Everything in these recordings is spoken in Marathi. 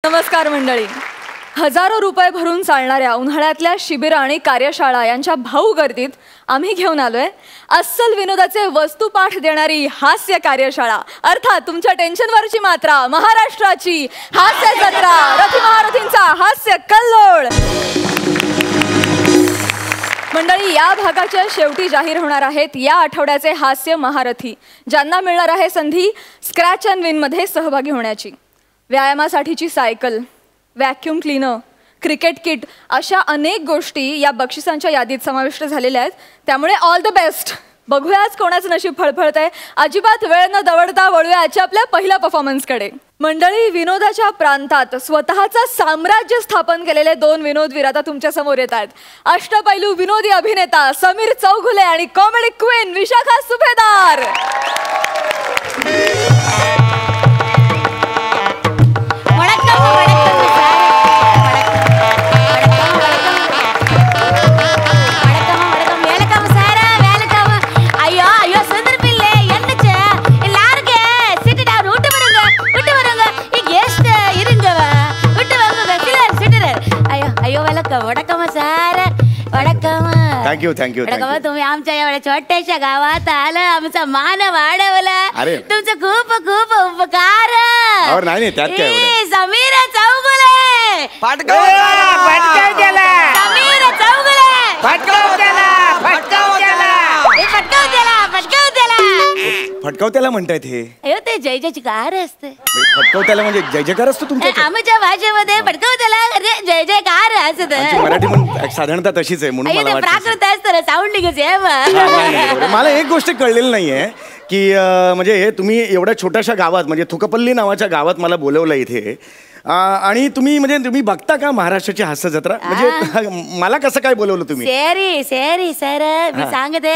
नमस्कार मंडळी. हजारो रुपये भरून चालणाऱ्या उन्हाळ्यातल्या शिबिर आणि कार्यशाळा यांच्या भाऊ गर्दीत आम्ही घेऊन आलोय अस्सल विनोदाचे वस्तुपाठ देणारी हास्य कार्यशाळा, अर्थात तुमच्या टेन्शनवरची मात्रा, महाराष्ट्राची हास्य जत्रा, रथी महारथींचा हास्य कल्लोळ. मंडळी, या भागाच्या शेवटी जाहीर होणार आहेत या आठवड्याचे हास्य महारथी, ज्यांना मिळणार आहे संधी स्क्रॅच अँड विन मध्ये सहभागी होण्याची. व्यायामासाठीची cycle, vacuum cleaner, cricket kit अशा अनेक गोष्टी या बक्षिसांच्या यादीत समाविष्ट झालेल्या आहेत. त्यामुळे ऑल द बेस्ट. बघूयाच कोणाचं नशीब फळफळतंय. अजिबात वेळ न दवडता वळूया आजच्या आपल्या पहिल्या परफॉर्मन्सकडे. मंडळी, विनोदाच्या प्रांतात स्वतःचं साम्राज्य स्थापन केलेले दोन विनोदवीर आता तुमच्या समोर येत आहेत. अष्टपैलू विनोदी अभिनेता समीर चौगुले आणि कॉमेडी क्वीन विशाखा सुभेदार. थँक्यू. तुम्ही आमच्या एवढ्या छोट्याशा गावात आलं, आमचा मान वाढवला. तुमचं खूप खूप उपकार. नाही त्यात काय. समीर चौगुले, फटकाव फटकावत्याला म्हणतायत हे. ते जय जयकार असते. फटकावत्याला म्हणजे जय जयकार असतो तुमच्या आमच्या भाषेमध्ये फटकावत्याला जय जयकार असत. मराठी पण साधारणतः तशीच आहे म्हणून मला प्राकृत असतं साऊंडिंगच आहे. मला एक गोष्ट कळलेली नाहीये की म्हणजे तुम्ही एवढ्या छोट्याशा गावात म्हणजे थुकपल्ली नावाच्या गावात मला बोलवलं इथे आणि तुम्ही बघता का महाराष्ट्राची हास्य जत्रा? म्हणजे मला कसं काय बोलवलं तुम्ही? सेरी सर, मी सांगते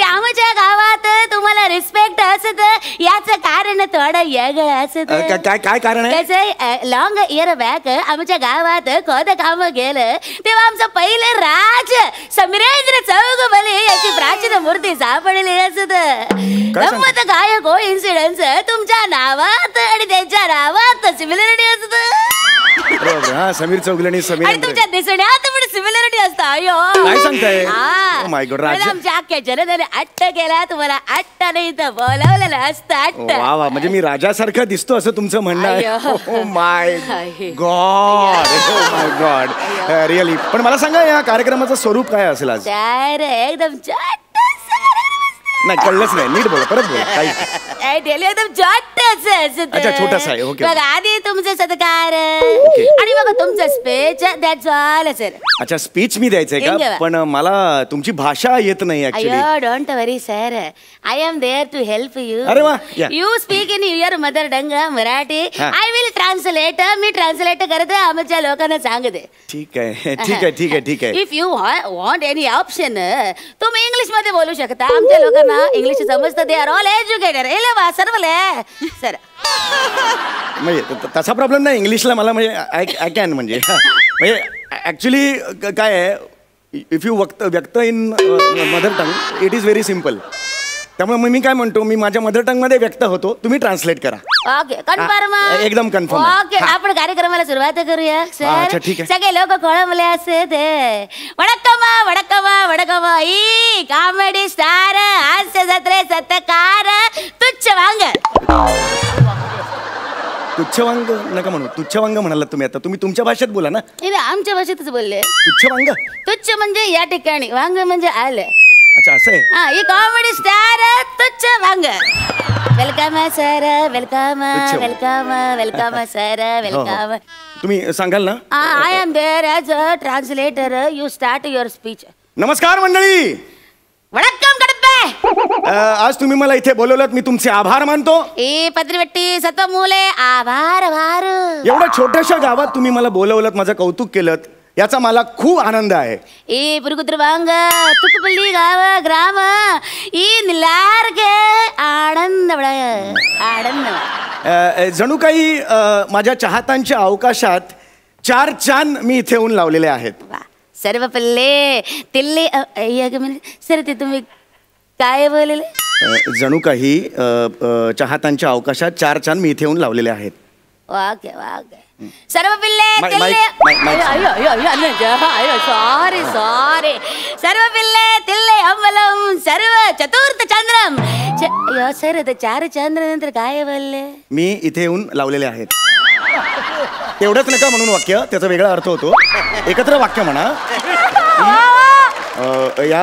आमच्या गावात तुम्हाला रिस्पेक्ट असत याचं कारण थोडं वेगळं असत. काय कारण आहे? लॉंग इयर बॅक आमच्या गावात खोद काम गेलं तेव्हा आमचं पहिलं राज समीरेंद्र चौगुले याची प्राचीन मूर्ती सापडली असत. गंमत काय कोइन्सिडन्स, तुमच्या नावात आणि त्यांच्या नावात सिमिलरिटी असत. समीर चौगुले आणि तुमच्या दिसण्यात पण सिमिलरिटी असतं. अयो काय सांगताय? माय गॉड. आमच्या अख्ख्या जनतेने अट्ट केला, तुम्हाला अट्ट नाही तर बोलावलेलं असतं अट्ट. वा वा, म्हणजे मी राजासारखा दिसतो असं तुमचं म्हणणं आहे? माय गॉड, रिअली. पण मला सांगा या कार्यक्रमाचं स्वरूप काय असेल आज? एकदम नाही कळलंच नाही, नीट बोला, परत बोला. एकदम छोटासा आहे. ओके. बघा आधी तुमचे सत्कार आणि बघा तुमचं स्पीच. That's all sir. अच्छा, स्पीच मी द्यायचंय का? पण मला तुमची भाषा येत नाही actually. Don't worry sir, I am there to help you. अरे वा. You speak in your mother tongue Marathi. I will translate. मी ट्रान्सलेट करते, आमच्या लोकांना सांगते. ठीक आहे. If you want any option तुम्ही इंग्लिश मध्ये बोलू शकता. आमच्या लोकांना इंग्लिश समजतं. They are all educated. Sir म्हणजे तसा प्रॉब्लेम नाही इंग्लिशला मला, म्हणजे आय कॅन म्हणजे ऍक्च्युली काय आहे, इफ यू व्यक्त in mother tongue it is very simple. त्यामुळे मी काय म्हणतो, मी माझ्या मदर टंग मध्ये व्यक्त होतो, तुम्ही ट्रान्सलेट करा. Okay, confirm. एकदम कन्फर्म. ओके, आपण कार्यक्रमाला सुरुवात करूया सर. सगळे लोक खोळंबले असते ते. वडकमा ई कॉमेडी स्टार हास्य जत्रे सत्कार तुच्छ वांग नका म्हणू, तुच्छ वांग म्हणाला तुम्ही. आता तुम्ही तुमच्या भाषेत बोला ना. आमच्या भाषेतच बोलले. तुच्छ वांग. तुच्छ म्हणजे या ठिकाणी, वांग म्हणजे आलं. अच्छा, असं आहे. ही कॉमेडी स्टार तुच्छ वांग. Welcome sir, welcome sir, welcome. तुम्ही सांगाल ना? I am there as a translator. You start your speech. नमस्कार मंडळी. वडक्कम कडप्पे. आज तुम्ही मला इथे बोलवलात, मी तुमचे आभार मानतो. पत्रिवट्टी सत्वमूले आभार. एवढ्या छोट्याशा गावात तुम्ही मला बोलवलात, माझं कौतुक केलं, याचा मला खूप आनंद आहे. पुरकुत्रवांग तुकपल्ली गाव ग्राम ई निलारगे आनंद. जणू काही माझ्या चाहत्यांच्या अवकाशात 4 चांद मी इथे येऊन लावलेले आहेत. सर्व पल्ले तिल्ले सर, ते तुम्ही काय बोलले? जणू काही चाहत्यांच्या अवकाशात 4 चांद मी इथे येऊन लावलेले आहेत. वाह क्या वाह. सर्व पिल्ले सॉरी सर्व पिल्ले तिल्ले अंबलम सर्व चतुर्थ चंद्रम सर ते 4 चंद्र नंतर काय बोलले मी इथे येऊन लावलेले आहेत. तेवढंच नका म्हणून वाक्य, त्याचा वेगळा अर्थ होतो. एकत्र वाक्य म्हणा. या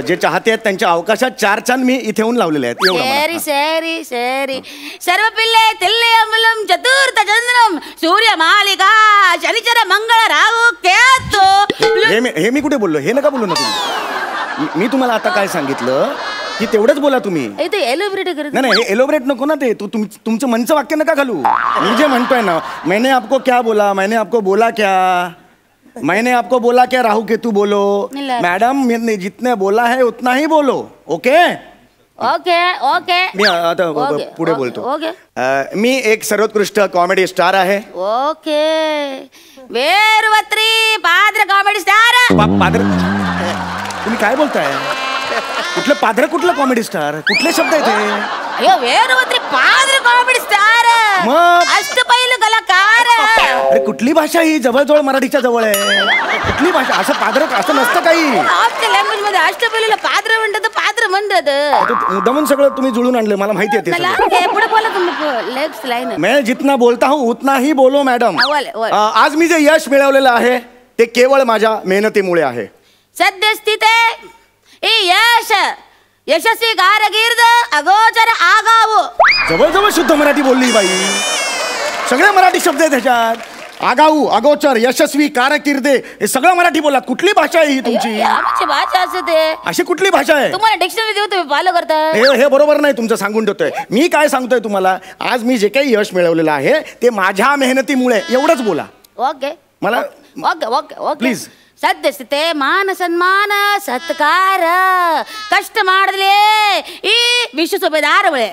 जे चाहते आहेत त्यांच्या अवकाशात 4 चांद मी इथे येऊन लावलेले आहेत. सरी सरी सरी सर्व पिल्ले तिल्ले अंबलम चतुर्थ चंद्रम सूर्य मालिका शनिचर मंगळ राहू केतू. हे मी कुठे बोललो? हे नका बोलू ना तुम्ही. मी तुम्हाला आता काय सांगितलं की तेवढंच बोला तुम्ही. एलोब्रेट करत नाही हे एलोब्रेट नको ना. ते तुमचं मनचं वाक्य नका घालू. मी जे म्हणतोय ना, मैंने आपको क्या बोला, मैंने आपको बोला क्या, मैंने आपको बोला क्या राहू केतू बोलो. मॅडम मैंने जितने बोला है उतना ही बोलो. Okay okay okay. मी आता पुढे बोलतो. मी एक सर्वोत्कृष्ट कॉमेडी स्टार आहे. ओके. वेरवत्री पाद्र कॉमेडी स्टार. पाद्र तुम्ही काय बोलताय? कुठलं पाद्र, कुठलं कॉमेडी स्टार, कुठले शब्द आहेत हे? वेरवत्री पाद्र कॉमेडी स्टार, मग अष्टपैलू कलाकार. अरे कुठली भाषा ही? जवळजवळ मराठीच्या जवळ आहे. कुठली भाषा? असं पाद्र असं नसतं काही. आमच्या लँग्वेज मध्ये अष्टपैलूला पाद्र म्हणतात, पाद्र म्हणतात. मुद्दामून सगळं तुम्ही जुळून आणलं. मला माहिती आहे ते. पुढे बोला तुम्ही. Next line. मैं जितना बोलता हूँ उतना ही बोलो मॅडम. आज मी जे यश मिळवलेलं आहे ते केवळ माझ्या मेहनतीमुळे आहे. सद्यस्थिते यश यशस्वी कारकीर्द अगोचर आगाऊ. जवळजवळ शुद्ध मराठी बोलली बाई. सगळे मराठी शब्द आहेत त्याच्यात. आगाऊ, अगोचर, यशस्वी, कारकीर्द हे सगळं मराठी बोला. कुठली भाषा आहे ही तुमची? आमची भाषा असते. अशी कुठली भाषा आहे? तुम्हाला डिक्शनरी देऊ तुम्ही फॉलो करता. हे बरोबर नाही तुमचं. सांगून ठेवतोय मी. काय सांगतोय तुम्हाला? आज मी जे काही यश मिळवलेलं आहे ते माझ्या मेहनतीमुळे. एवढंच बोला. ओके मला ओके ओके ओके प्लीज. ಸದ್ಯಸ್ಥಿತೆ ಮಾನ ಸನ್ಮಾನ ಸತ್ಕಾರ ಕಷ್ಟ ಮಾಡಲಿ ಈ ವಿಶ್ವ ಸುಬೇದಾರವಳೆ.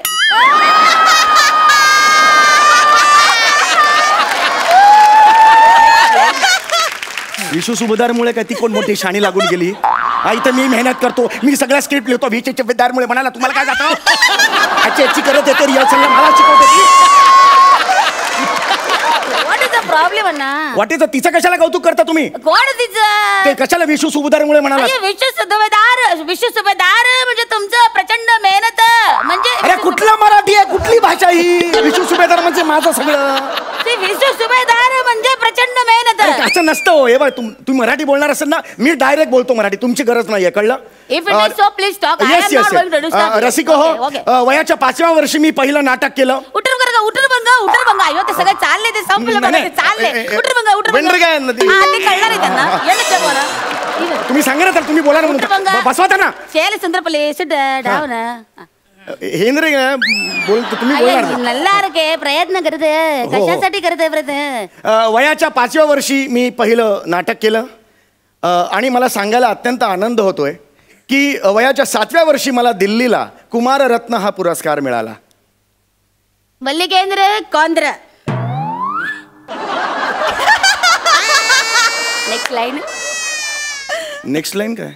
विश्व सुभेदारमुळे काय ती कोण मोठी शाणी लागून गेली? इथं मी मेहनत करतो, मी सगळ्या स्क्रिप्ट लिहितो. विश्व सुभेदारमुळे म्हणाला तुम्हाला काय जातं? याची करत येते रिहर्सलला मला शिकवते. प्रॉब्लेम ना वाट इज तिचं कशाला कौतुक करता तुम्ही? कोण तिचं? ते कशाला विश्व सुभेदारमुळे म्हणाला? विश्व सुभेदार म्हणजे तुमचं प्रचंड मेहनत म्हणजे. अरे कुठला मराठी आहे? कुठली भाषा ही? विश्व सुभेदार म्हणजे माझं सगळं. ते विश्व सुभेदार म्हणजे प्रचंड मेहनत. असं नसतं हो. हे बघ तुम्ही मराठी बोलणार असेल ना, मी डायरेक्ट बोलतो मराठी. तुमची गरज नाहीये, कळलं? Please talk. रसिको हो, वयाच्या 5व्या वर्षी मी पहिलं नाटक केलं. उठर बंगा अयो ते सगळं चालले ते संपलं बघा ते चालले. उठर बंगा ते कळणार आहे त्यांना. तुम्ही सांगा ना तर. तुम्ही बोला ना. बसवा त्यांना. शेल सुंदरपल्ली सिट डाव ना. हेंद्रे बोलतो तुम्ही बोलणार. नल्लारके प्रयत्न करते. कशासाठी करते प्रयत्न? वयाच्या 5व्या वर्षी मी पहिलं नाटक केलं आणि मला सांगायला अत्यंत आनंद होतोय की वयाच्या 7व्या वर्षी मला दिल्लीला कुमाररत्न हा पुरस्कार मिळाला. मल्लिकेंद्र कौंद्र. नेक्स्ट लाईन काय?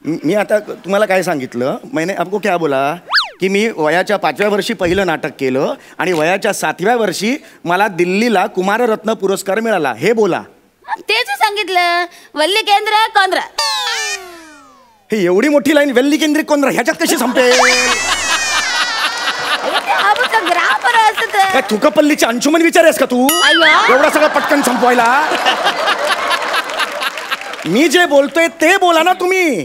मी आता तुम्हाला काय सांगितलं? मैंने आपको क्या बोला की मी वयाच्या 5व्या वर्षी पहिलं नाटक केलं आणि वयाच्या 7व्या वर्षी मला दिल्लीला कुमाररत्न पुरस्कार मिळाला. हे बोला. तेच सांगितलं. वल्लिकेंद्र कौंद्र. हे एवढी मोठी लाईन वल्ली केंद्रित कोण ह्याच्यात कशी संपेल? ग्रामर असत. काय थुकपल्लीची अंशुमन विचारेस का तू? एवढा सगळं पटकन संपवायला? मी जे बोलतोय ते बोला ना तुम्ही.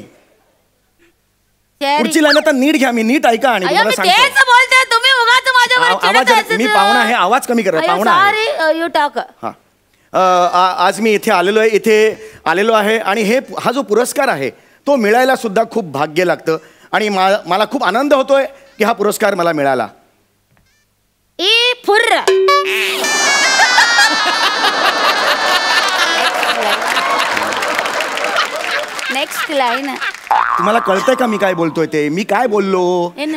पुढची लाईन आता नीट घ्या. मी नीट ऐका आणि तुम्हाला सांगतो. तुम्ही उगाच माझ्यावर आवाज. मी पाहुणा आहे, आवाज कमी करा. पाहुणा आहे. You talk. आज मी इथे आलेलो आहे आणि हा जो पुरस्कार आहे तो मिळायला सुद्धा खूप भाग्य लागतं आणि मला खूप आनंद होतोय की हा पुरस्कार मला मिळाला. Next line. तुम्हाला कळतंय का मी काय बोलतोय ते? मी काय बोललो?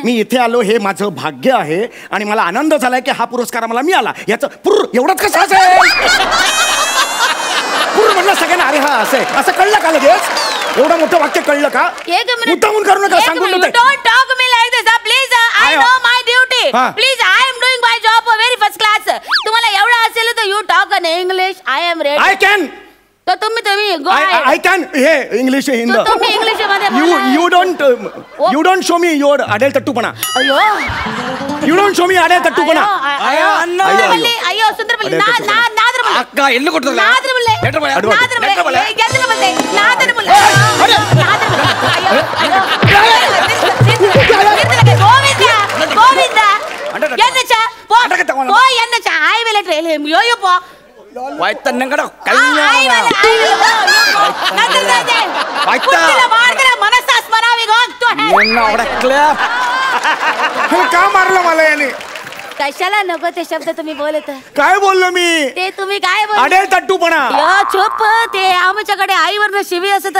मी इथे आलो हे माझं भाग्य आहे आणि मला आनंद झालाय की हा पुरस्कार मला मिळाला. याचं पुर एवढंच कसं असेल? पुर म्हणलं सगळ्यांना. अरे हा असं कळलं का लगेच? एवढं मोठं वाक्य कळलं का? मुद्दामून करू नका. सांगून don't talk me like this. Please I know my duty. Please I am doing my job very first class. तुम्हाला एवढं असेल तर you talk in English, I am ready. I can. तो तुम्ही go ahead. I can. हे इंग्लिश हिंद. तो तुम्ही इंग्लिश मध्ये बोला. You don't show me your अडेल तट्टूपणा. अयो. You don't show me अडेल तट्टूपणा. अयो सुंदरपल्ली नादर अक्का ಎನ್ನು ಕೊಡ್ತಲ್ಲ ನಾದರ ಬಲ್ಲೆ ಲೆಟರ್ ಬಲ್ಲೆ ನಾದರ ಬಲ್ಲೆ ಗೆದ್ದಲ ಬಲ್ಲೆ ನಾದರ ಬಲ್ಲೆ ನಾದರ ಬಲ್ಲೆ ಗೋವಿಂದ என்னச்ச போ என்னச்ச ஹைவே லெட்டர் யோயோ போ ವೈತನ್ನಂಗಡ ಕಲ್ಯಾಣ ಕುತ್ತಿಲ ಮಾಡ್ಕರ ಮನಸ್ಸ ಸ್ಮರಾವಿಗೆ ಹೋಗ್ತು ಎನ್ನ ಅವಡ ಕ್ಲಿಯರ್ का मारलं मला याने? कशाला नको ते शब्द तुम्ही बोलत काय बोललो मी? ते तुम्ही काय बोल अडेल तट्टूपणा. यो चुप ते आमच्याकडे आईवरनं शिवी असत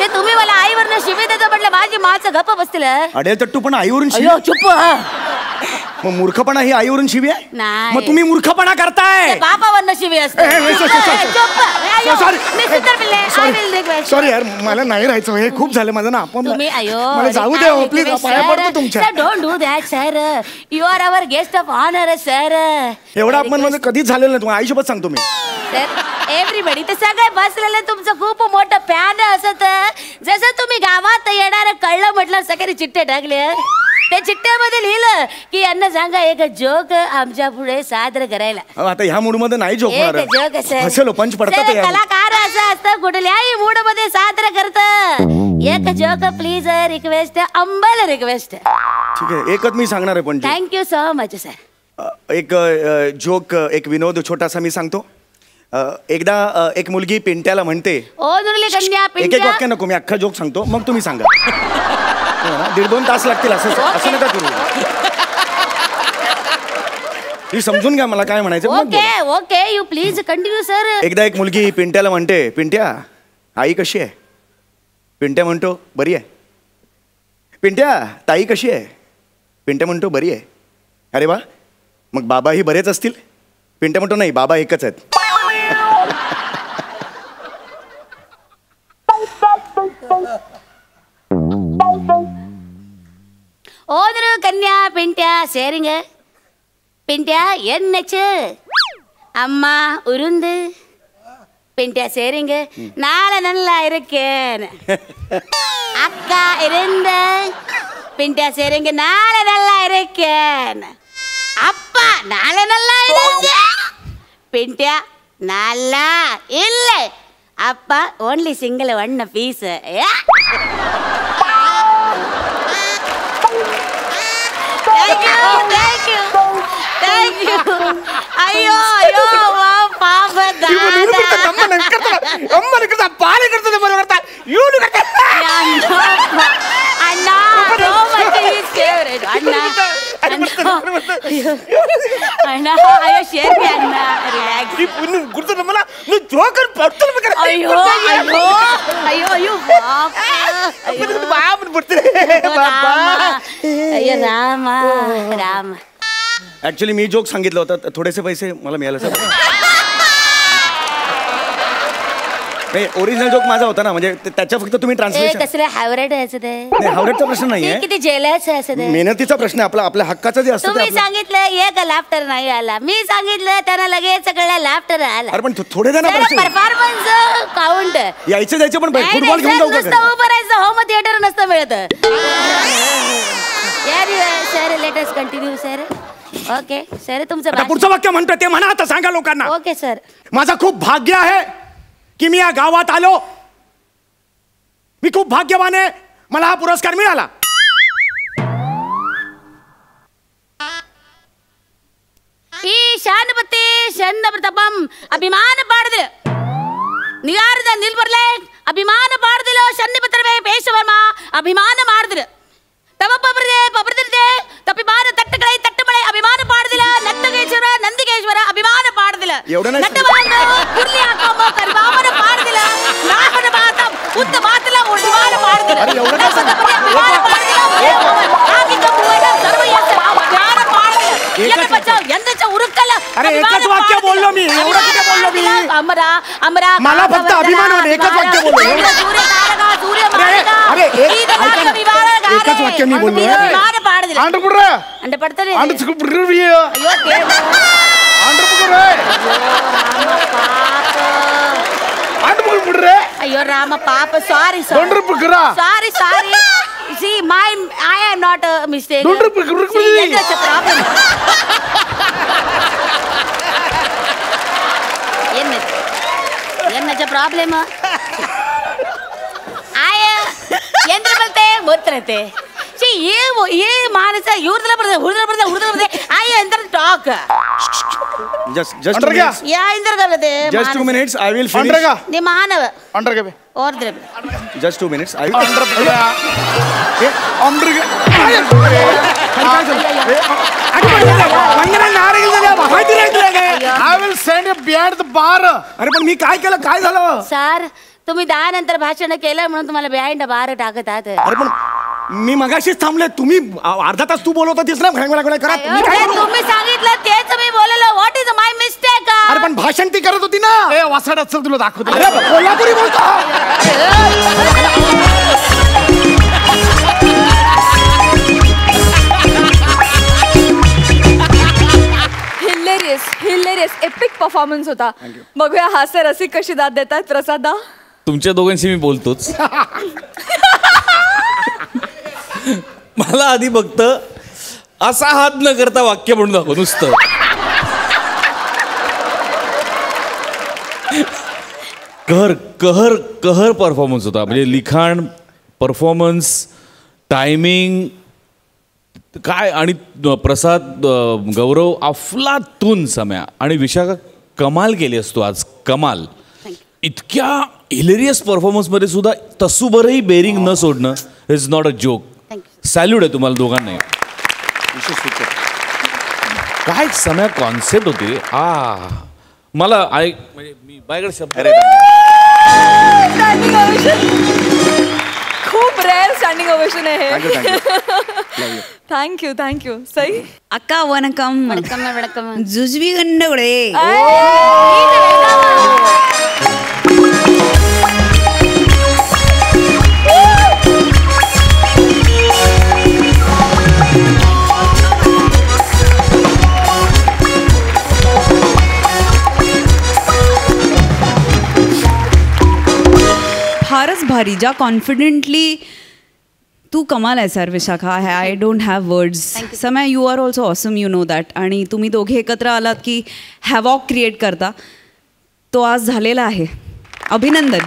ते तुम्ही मला आईवरनं शिवी देतो म्हटलं माझी माचं गप्प बसतील अडेल तट्टूपणा आईवरून शिवी? अयो चुप मग मूर्खपणा ही आईवरून शिवी आहे? नाही. मग तुम्ही मूर्खपणा करताय. बापावरनं शिवी असते सॉरी यार मला नाही राहायचं हे खूप झालं माझं ना आपण तुम्ही अयो मला जाऊ द्या प्लीज पाया पडतो तुमच्या. Don't do that sir you are our guest of honour sir एवढा अपमान म्हणजे कधीच झालेलं नाही. तुम्हाला आईसोबत सांगतो मी. एव्हरीबडी ते सगळे बसलेले तुमचं खूप मोठं फॅन असत जसं तुम्ही गावात येणार कळलं म्हटलं सगळे चिठ्ठे टाकले त्या चिठ्ठ्यामध्ये लिहिलं की यांना सांगा एक जोक आमच्या पुढे सादर करायला. आता ह्या मूड मध्ये नाही जोक एक जोक हसलो पंच पडतात कलाकार असं असतं कुठल्याही मूड मध्ये सादर करत एक जोक प्लीज रिक्वेस्ट अंबल रिक्वेस्ट. ठीक आहे एकच मी सांगणार आहे पण थँक्यू सो मच सर. एक जोक एक विनोद छोटासा मी सांगतो. एकदा एक मुलगी पिंट्याला म्हणते ओ दुर्ले कन्या एक एक वाक्य नको मी अख्खा जोक सांगतो मग तुम्ही सांगा. 1.5-2 तास लागतील असं नका करू. ही समजून घ्या मला काय म्हणायचं. Okay okay you please continue sir. एकदा एक मुलगी पिंट्याला म्हणते पिंट्या आई कशी आहे? पिंट्या म्हणतो बरी आहे. पिंट्या ताई कशी आहे? पिंट्या म्हणतो बरी आहे. अरे वा मग बाबाही बरेच असतील? पिंट्या म्हणतो नाही बाबा एकच आहेत. ಓದ್ರು ಕನ್ಯಾ ಪಿಂಟ್ಯ ಸೇರಿಂಗ ಪಿಂಟ್ಯ என்னச்சு அம்மா உருந்து பின்ட்டியா சேரிங்க நாளை நல்லா இருக்கேன் அக்கா இருந்த பின்ட்டியா சேரிங்க நாளை நல்லா இருக்கேன் அப்பா நாளை நல்லா இருங்க பின்ட்டியா நல்லா இல்லை அப்பா ஓன்லி சிங்கிள் 1 பீஸ். ಅಯ್ಯೋ ಅಯ್ಯೋ ಪಾಪ ಅಣ್ಣ ಅಣ್ಣ ಅಯ್ಯೋ ಶೇರ್ ಅಣ್ಣ ಅಯ್ಯೋ ಅಯ್ಯೋ ಅಯ್ಯೋ ಅಯ್ಯೋ अय्यो राम राम. ऍक्च्युली मी जोक सांगितलं होतं थोडेसे पैसे मला मिळाले सर. ओरिजिनल जोक माझा होता ना म्हणजे त्याच्या फक्त तुम्ही ट्रान्सलेशन. कसले हावरेट आहे ते हावरेटचा प्रश्न नाहीये किती जेलस आहे मेहनतीचा प्रश्न आपला आपल्या हक्काचा जे असतं तुम्ही सांगितलं एक लाफ्टर नाही आला मी सांगितलं त्यांना लगेच सगळ्या लाफ्टर आला. अरे पण थोडे जण परफॉर्मन्स काउंट यायचं जायचं पण फुटबॉल घेऊन जाऊ का उभं राहायचं होम थिएटर नसतं मिळत. Sir let us continue sir. Okay sir तुमचं पुढचं वाक्य म्हणतो ते म्हणा आता सांगा लोकांना. Okay sir. माझं खूप भाग्य आहे की मी या गावात आलो. मी खूप भाग्यवान आहे मला हा पुरस्कार मिळाला. ಈ ಶಾನಪತಿ ಚಂದ ಪ್ರತಾಪಂ ಅಭಿಮಾನ ಪಾಡಿದ್ರು ನಿಗಾರದ ನಿಲ್ಬರ್ಲೆ ಅಭಿಮಾನ ಪಾಡ್ದಿಲ್ಲ ಶನ್ನಪತ್ರವೇ ಪೇಶವರ್ಮ ಅಭಿಮಾನ ಮಾಡಿದ್ರು ಪಬ್ರದೆ ತಪ್ಪಿಮಾನ ತಟ್ಟಗಳೇ ತಟ್ಟಮಳೆ ಅಭಿಮಾನ ಪಾಡ್ದಿಲ್ಲ ನಟ್ಟಗೇಶ್ವರ ನಂದಿಗೇಶ್ವರ ಅಭಿಮಾನ ಪಾಡ್ದಿಲ್ಲ ಕುರ್ಲಿ ಹಾಕೋಮ ಕರಿಮಾಮನ ಪಾಡ್ದಿಲ್ಲ ನಾಹನ ಮಾತ ಉದ್ದ ಮಾತಲ ಅಭಿಮಾನ ಪಾಡ್ದಿಲ್ಲ ಅಭಿಮಾನ ಪಾಡ್ದಿಲ್ಲ ಆಗಿದ್ದ ಮೂವರ ಸರ್ವಯಸ ಅಭಿಮಾನ ಪಾಡ್ದಿಲ್ಲ ಎನ್ನ ಬಚಾವ್ ಎಂದಚ ಉರುಕಲ್ಲ अरे एकच वाक्य बोललो मी एवढं किती बोललो मी अमरा अमरा मला फक्त अभिमान वाटतो एकच वाक्य बोललो सूर्य तारका सूर्य मारका अरे एकच वाक्य मी बोललो मार पाडदिಲ್ಲ अंडर पडற अंडर पडतले अंडर अयो ಅಯ್ಯೋ ರಾಮ ಪಾಪ sorry sorry see I am not a mistake problem ಏನಜ್ಜ ಪ್ರಾಬ್ಲಮ್ ಆಯ ಎಂದ್ರ ಬಲ್ತೆ ಗೊತ್ತಿರತ್ತೆ ये मानस इव्रदಲ್ಲ ಬರ್ತದೆ ಹುಡುಗರ ಆಯ ಎಂದ್ರ talk just yeah ಇಂದ್ರಗಲ್ಲದೆ just 2 minutes I will finish ನಿಮ್ಮ ಮಾನವ ಅಂಡ್ರಗೆ ಬೇ ಓರ್ದ್ರೆ just 2 minutes I will ಅಂಡ್ರಗೆ I will send you behind the bar. अरे पण मी काय केलं काय झालं सर तुम्ही 10 नंतर भाषण केलं म्हणून तुम्हाला बिहाइंड बार टाकतात अरे पण मी मगाशीच थांबले तुम्ही अर्धा तास तू बोलत होतीस ना घडघड करत तुम्ही सांगितलं तेच मी बोललो व्हॉट इज माय मिस्टेक अरे पण भाषण ती करत होती ना ए वासाड चल तुला दाखवतो अरे कोल्हापुरी बोलतो हिलेरियस एपिक परफॉर्मन्स होता बघूया हास्य रसिक कशी दाद देतात प्रसादा तुमच्या दोघांशी मी बोलतोच मला आधी फक्त असा हात न करता वाक्य म्हणून दाखव नुसतं कहर परफॉर्मन्स होता म्हणजे लिखाण परफॉर्मन्स टायमिंग काय आणि प्रसाद गौरव अफलातून सम्या आणि विशाखा कमाल केली असतो आज कमाल इतक्या हिलेरियस परफॉर्मन्समध्ये सुद्धा तसूभरही बेरिंग न सोडणं is not a joke salute आहे तुम्हाला दोघांनाही काय सम्या कॉन्सेप्ट होती मला म्हणजे मी बायकडे शब्द खूप रेअर स्टँडिंग ओवेशन आहे थँक्यू सई अक्का वनकम वणकम जुजवी गंडगडे फारच भारी ज्या कॉन्फिडेंटली तू कमाल आहे sir Vishakha I don't have words समय you are also awesome you know that आणि तुम्ही दोघे एकत्र आलात की हॅवॉक क्रिएट करता तो आज झालेला आहे अभिनंदन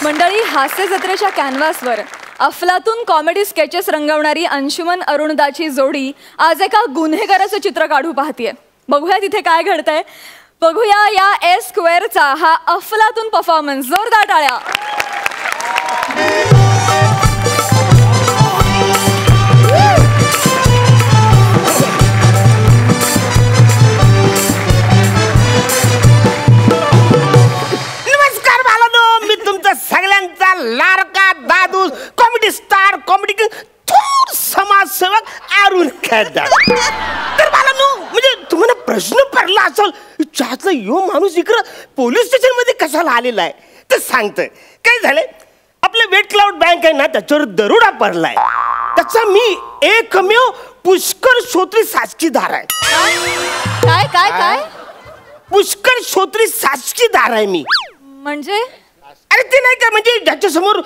मंडळी हास्य जत्रेच्या कॅनव्हासवर अफलातून कॉमेडी स्केचेस रंगवणारी अंशुमन अरुणदाची जोडी आज एका गुन्हेगाराचं चित्र काढू पाहतीये बघूया तिथे काय घडतंय बघूया या एस स्क्वेअरचा हा अफलातून परफॉर्मन्स जोरदार टाळ्या नमस्कार बाळांनो मी तुमचा सगळ्यांचा लाडका दादू कॉमेडी स्टार कॉमेडी थोर समाजसेवक अरुण खैदार तर बाळांनो म्हणजे तुम्हाला प्रश्न पडला असेल त्यातला यो माणूस इकडं पोलीस स्टेशन मध्ये कशाला आलेला आहे तर सांगतोय काय झालंय आपलं वेट क्लाउड बँक आहे ना त्याच्यावर दरोडा पडलाय त्याचा मी एकमेव पुष्कर श्रोत्री साक्षीदार आहे काय काय काय पुष्कर श्रोत्री साक्षीदार आहे मी म्हणजे अरे ते नाही का म्हणजे ज्याच्या समोर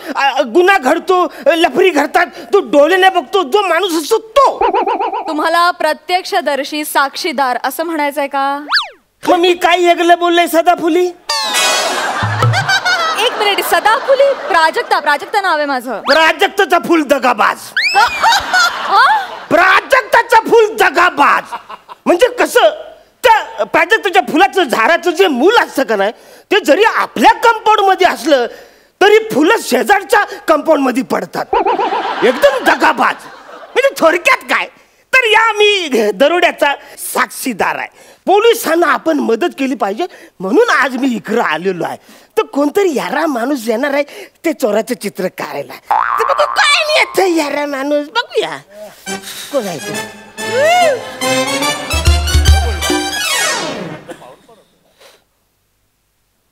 गुन्हा घडतो लफरी घडतात तो डोळ्याने बघतो जो माणूस असतो तो तुम्हाला प्रत्यक्षदर्शी साक्षीदार असं म्हणायचंय का मग मी काय वेगळं बोललोय सदाफुली एक मिनिट सदाफुली प्राजक्ता नाव आहे माझं प्राजक्ताचा फुल दगाबाज प्राजक्ताचा फुल दगाबाज म्हणजे कसं त्या प्राजक्ताच्या फुलाचं झाडाचं जे मूल असतं का नाही ते जरी आपल्या कंपाऊंड मध्ये असलं तरी फुलं शेजारच्या कंपाऊंड मध्ये पडतात एकदम दगाबाज म्हणजे थोडक्यात काय तर या मी दरोड्याचा साक्षीदार आहे पोलिसांना आपण मदत केली पाहिजे म्हणून आज मी इकडं आलेलो आहे तर कोणतरी यारा माणूस येणार आहे ते चोराचं चित्र काढायला तर बघू काय नाही येतं यारा माणूस बघूया कोण आहे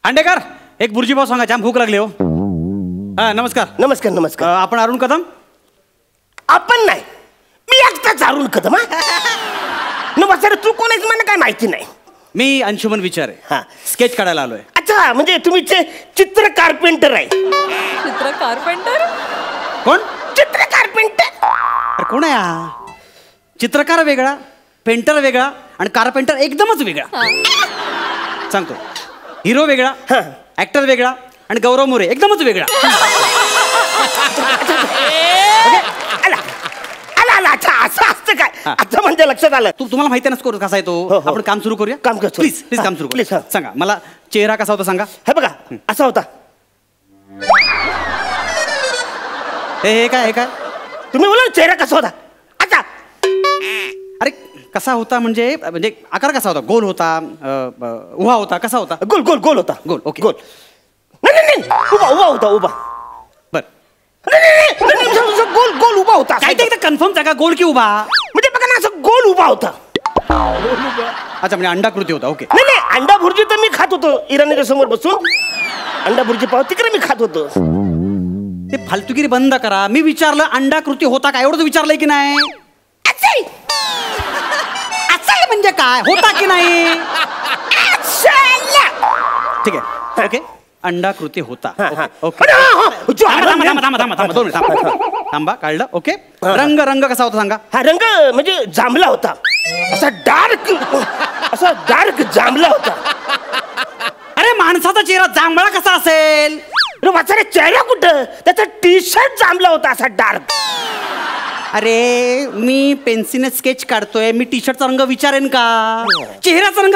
अंडेकर एक बुर्जी पाव सांगा जाम भूक लागली हो हा नमस्कार नमस्कार नमस्कार आपण अरुण कदम आपण नाही मी एकटाच अरुण कदम म्हातारे तू कोण आहेस मला काय माहिती नाही. मी अंशुमन विचार हा. आहे, स्केच काढायला आलोय. अच्छा म्हणजे तुम्ही चित्र कारपेंटर आहे. चित्र कारपेंटर? कोण? चित्र कारपेंटर. अरे कोण आहे हा? चित्रकार वेगळा, पेंटर वेगळा आणि कारपेंटर एकदमच वेगळा. सांगतो, हिरो वेगळा, ऍक्टर वेगळा आणि गौरव मोरे एकदमच वेगळा. आला आला आला. अच्छा असं असतं काय? आता म्हणजे लक्षात आलं. तुम्हाला माहिती आहे ना स्कोर कसा आहे तो. आपण काम सुरू करूया. काम करतो. प्लीज प्लीज काम सुरू प्लीज. करूया. सांगा मला चेहरा कसा होता सांगा. हे बघा असा होता. हे काय, हे काय? तुम्ही बोला चेहरा कसा होता. अच्छा अरे कसा होता म्हणजे म्हणजे आकार कसा होता? गोल होता, उभा होता, कसा होता? गोल गोल गोल होता. गोल. ओके. गोल. नाही नाही नाही उभा उभा होता. उभा. बर. गोल गोल उभा होता. काय ते कन्फर्म का गोल की उभा? म्हणजे बघा ना असं गोल उभा होता. अच्छा म्हणजे अंडाकृती होता. ओके. नाही नाही अंडा भुर्जी तर मी खात होतो इराणीच्या समोर बसून. अंडा भुर्जी पाव तिकडे मी खात होतो. ते फालतुगिरी बंद करा. मी विचारलं अंडाकृती होता का, एवढं विचारलंय की नाही? असं म्हणजे काय, होता की नाही? ठीक आहे. ओके अंडाकृती होता. ओके. थांबा 2 मिनिट. थांबा काढलं. ओके. रंग रंग कसा होता सांगा. हा रंग म्हणजे जांभला होता. असा डार्क जांभला होता. अरे माणसाचा चेहरा जांभळा कसा असेल? वाचारे चेहरा कुठं, त्याचा टी शर्ट जांभला होता असा डार्क. अरे मी पेन्सिलने स्केच काढतोय, मी टी शर्टचा रंग विचारेन का? चेहऱ्याचा रंग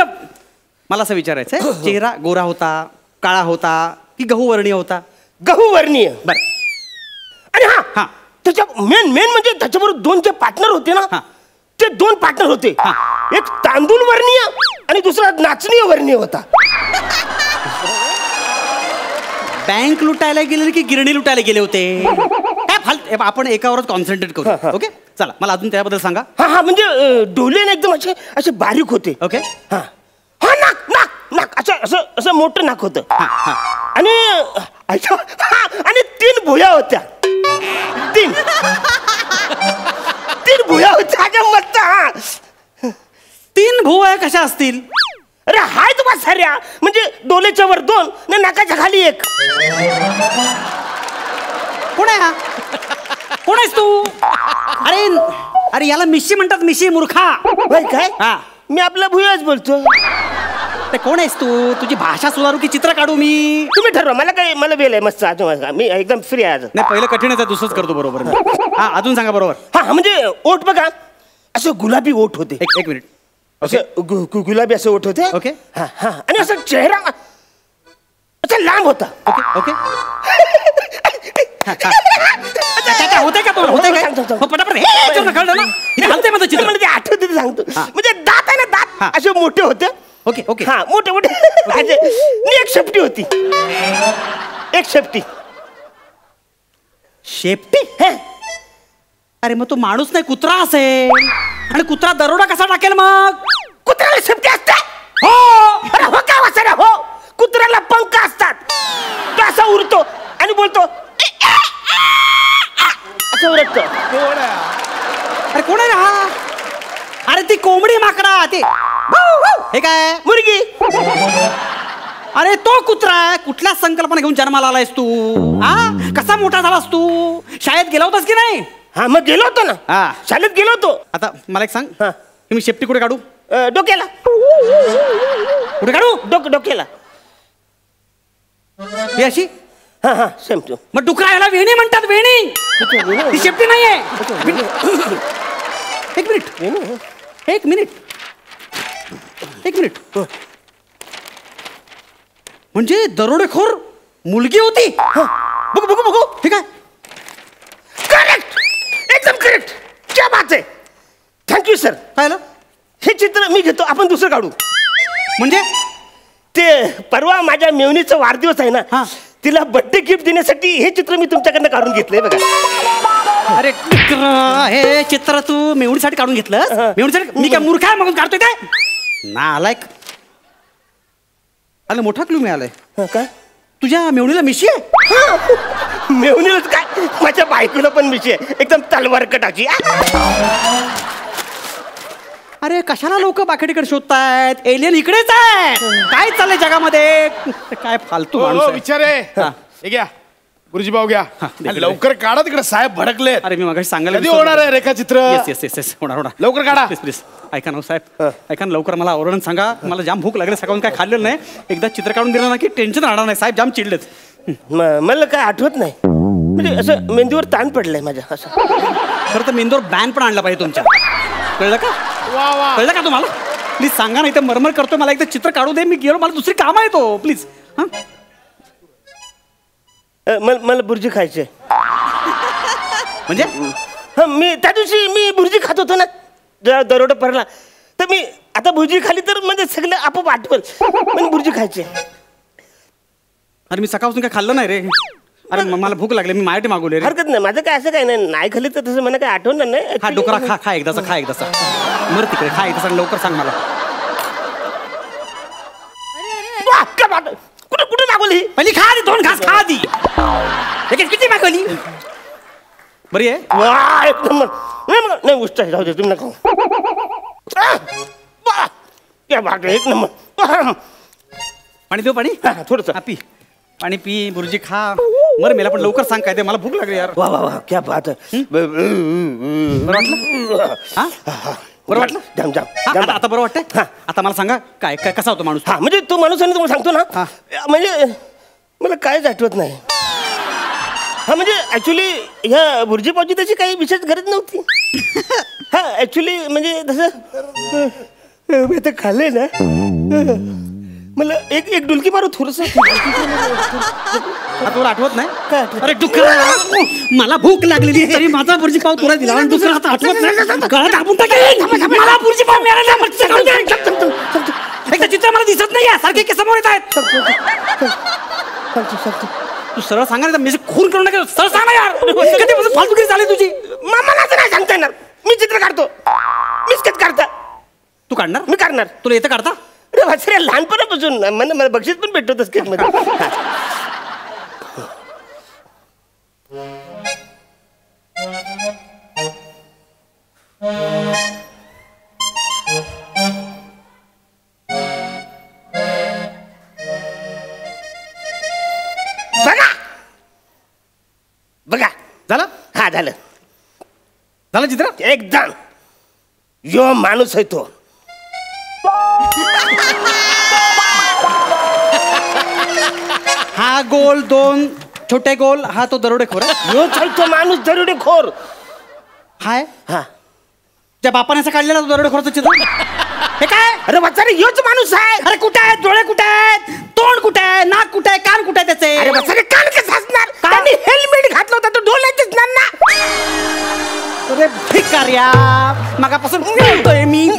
मला असं विचारायचंय. चेहरा गोरा होता, काळा होता की गहूवर्णीय होता? गहूवर्णीय. बर. आणि हा त्याच्या मेन म्हणजे त्याच्याबरोबर 2 जे पार्टनर होते ना, ते 2 पार्टनर होते. एक तांदूळ वर्णीय आणि दुसरा नाचणीय वर्णीय होता. बँक लुटायला गेले की गिरणी लुटायला गेले होते? आपण एकावरच कॉन्सन्ट्रेट करू. ओके चला मला अजून त्याबद्दल सांगा. हा म्हणजे डोले ना एकदम असे बारीक होते. ओके. हा नाक असं मोठं नाक होतं. आणि आणि 3 भुया होत्या. 3 भुया होत्या. मस्त. 3 भुवया कशा असतील? अरे हाय तुम्हा साऱ्या म्हणजे डोलेच्या वर 2 ना नाकाच्या खाली 1. कोण आहे हा? कोण आहेस तू? अरे अरे याला मिशी म्हणतात, मिशी मूर्खा. काय? मी आपला भुयाच बोलतो. ते कोण आहेस तू? तुझी भाषा सुधारू की चित्र काढू मी? तुम्ही ठरवा. मला वेळ आहे मस्त. मी एकदम फ्री आहे आज. नाही पहिलं कठीणच आहे, दुसरंच करतो बरोबर. हा अजून सांगा बरोबर. हा म्हणजे ओठ बघा असं गुलाबी ओठ होते. एक मिनिट. असं गुलाबी असं ओठ होते. ओके. हा आणि असं चेहरा असा लांब होता. Okay okay. होते का होते काय? पटापट हे कळलं ना, हलते माझं चित्र. म्हणजे आठवते ते सांगतो. म्हणजे दात आहे ना, दात असे मोठे होते. Okay okay. हा मोठे मोठे. एक शेपटी होती. एक शेपटी. शेपटी? अरे मग तो माणूस नाही कुत्रा असेल. आणि कुत्रा दरोडा कसा टाकेल मग? कुत्र्याला शेपटी असते? हो. अरे हो काय वाचना हो. कुत्र्याला पंख असतात. तो असा उरतो आणि बोलतो असं उरतो. अरे कोण आहे हा? अरे ती कोंबडी माकडा ते. हे काय? मुर्गी. अरे तो कुत्रा आहे. कुठल्या संकल्पना घेऊन जन्माला आलायस तू? हा कसा मोठा झालास तू? शाळेत गेला होतास की नाही? हा मग गेलो होतो ना. हा शाळेत गेलो होतो. आता मला एक सांग, मी शेपटी कुठे काढू? डोक्याला. कुठे काढू? डोक्याला. ही अशी? हा सेम टू. मग डुकरा याला वेणी म्हणतात. वेणी ती शेपटी नाहीये. एक मिनिट. म्हणजे दरोडेखोर मुलगी होती? बघू. ठीक आहे. करेक्ट. एकदम करेक्ट. क्या बात आहे. Thank you sir. काय? हे चित्र मी घेतो. आपण दुसरं काढू. म्हणजे ते परवा माझ्या मेवणीचा वाढदिवस आहे ना, तिला बर्थडे गिफ्ट देण्यासाठी हे चित्र मी तुमच्याकडनं काढून घेतलंय बघा. अरे हे चित्र तू मेवणीसाठी काढून घेतलं? मेवणीसाठी? मी काय मूर्ख आहे म्हणून काढतोय काय? नालायक. अरे मोठा क्लू मिळालाय. काय? तुझ्या मेवणीला मिशी आहे? मेवणीलाच काय, माझ्या बायकोला पण मिशी आहे. एकदम तलवार कटाची. अरे कशाला लोक बाकीकडे शोधतायत? एलियन इकडेच आहे. काय चाललंय जगामध्ये? काय फालतू माणूस आहे. विचारे हे घ्या गुरुजी भाऊ घ्या. लवकर काढा तिकडे, साहेब भडकले. अरे मी मगाशी सांगायला कधी होणार आहे रेखाचित्र? येस होणार. लवकर काढा. प्लीज ऐका ना साहेब, ऐका ना लवकर, मला आवरण सांगा. मला जाम भूक लागली, सकाळून काय खाल्लेलं नाही. एकदा चित्र काढून दिलं ना की टेन्शन राहणार नाही. साहेब जाम चिडलेत. मला काय आठवत नाही, म्हणजे असं मेंदूवर ताण पडलाय माझ्या असं. खरं तर मेंदूवर बॅन पण आणला पाहिजे तुमच्या, कळलं का? कळलं का तुम्हाला? प्लीज सांगा ना, इथे मरमर करतोय, मला एकदा चित्र काढू दे. मी गेलो, मला दुसरी काम आहे तो. प्लीज. हां मला बुर्जी खायची म्हणजे मी त्या दिवशी मी बुर्जी खात होतो ना, जेव्हा दरोडा पडला, तर मी आता बुर्जी खाली तर म्हणजे सगळं आपोआप आठवल. म्हणजे बुर्जी खायची. अरे मी सकाळपासून काय खाल्लं नाही रे. अरे मला भूक लागली, मी माझ्यासाठी मागवले रे. हरकत नाही, माझं काय असं काय नाही खाल्ली तर तसं मला काय आठवणार नाही. हा डोकरा खा एकदाचा मर तिकडे खा एकदाचा, लवकर सांग मला. कुठे कुठे मागवली? पहिली खा आधी, 2 घास खा आधी. किती मागवली? बरी आहे. नाही उष्ट जाऊ दे, तुम्ही नका. एक नंबर. पाणी देऊ? पाणी थोडस पी. पाणी पी, बुर्जी खा. मर मेला, पण लवकर सांग काय ते, मला भूक लागली यार. वा वा वा, क्या बात आहे. बरं वाटलं? बरं वाटलं? जाम जाम. आता बरं वाटतंय? आता मला सांगा काय काय कसा होतो माणूस? हा म्हणजे तो माणूस आहे ना, तुम्हाला सांगतो ना, म्हणजे मला कायच आठवत नाही. हा म्हणजे ऍक्च्युली ह्या बुर्जी पावची त्याची काही विशेष गरज नव्हती. हा ऍक्च्युली म्हणजे तसं मी आता खाल्लंय ना, मला एक डुलकी मारू थोडस. तुला आठवत नाही? अरे डुकरा, मला भूक लागलेली तरी माझा बुर्जी पाव तुला दिला आणि दुसरा आता आठवत नाही. गळा दाबून टाकेल. मला बुर्जी पाव मिळाला नाही. एकदा चित्र मला दिसत नाही, सारखे समोर येत आहेत. तू सरळ सांगा ना, मी खून करून टाकेल. सरळ सांग ना यार, कधीपासून फालतूगिरी झाली तुझी? मला तर नाही सांगता येणार. मी चित्र काढतो, मी स्केच काढता. तू काढणार? मी काढणार. तुला येतं काढता? अरे वाचरे, लहानपणापासून मला बक्षीस पण भेटतो स्केच मध्ये. बघा बघा, झालं? हा झालं झालं चित्र एकदम. यो माणूस आहे तो. हा गोल, 2 छोटे गोल, हा तो दरोडेखोर आहे. योच आहे तो माणूस दरोडेखोर. हाय हा त्या बापाने असं काढलेला दरोडेखोरचं चित्र. हे काय? अरे वाचारे, योच माणूस आहे. अरे कुठे आहेत डोळे, कुठे आहेत तोंड, कुठे आहे नाक, कुठे आहे कान, कुठे आहे त्याचे? अरे वाचारे, कान कसं असणार? त्यांनी हेल्मेट घातलं होतं, तो डोळ्यात दिसणार ना. अरे भिकाऱ्या, मगापासून मरतोय मी.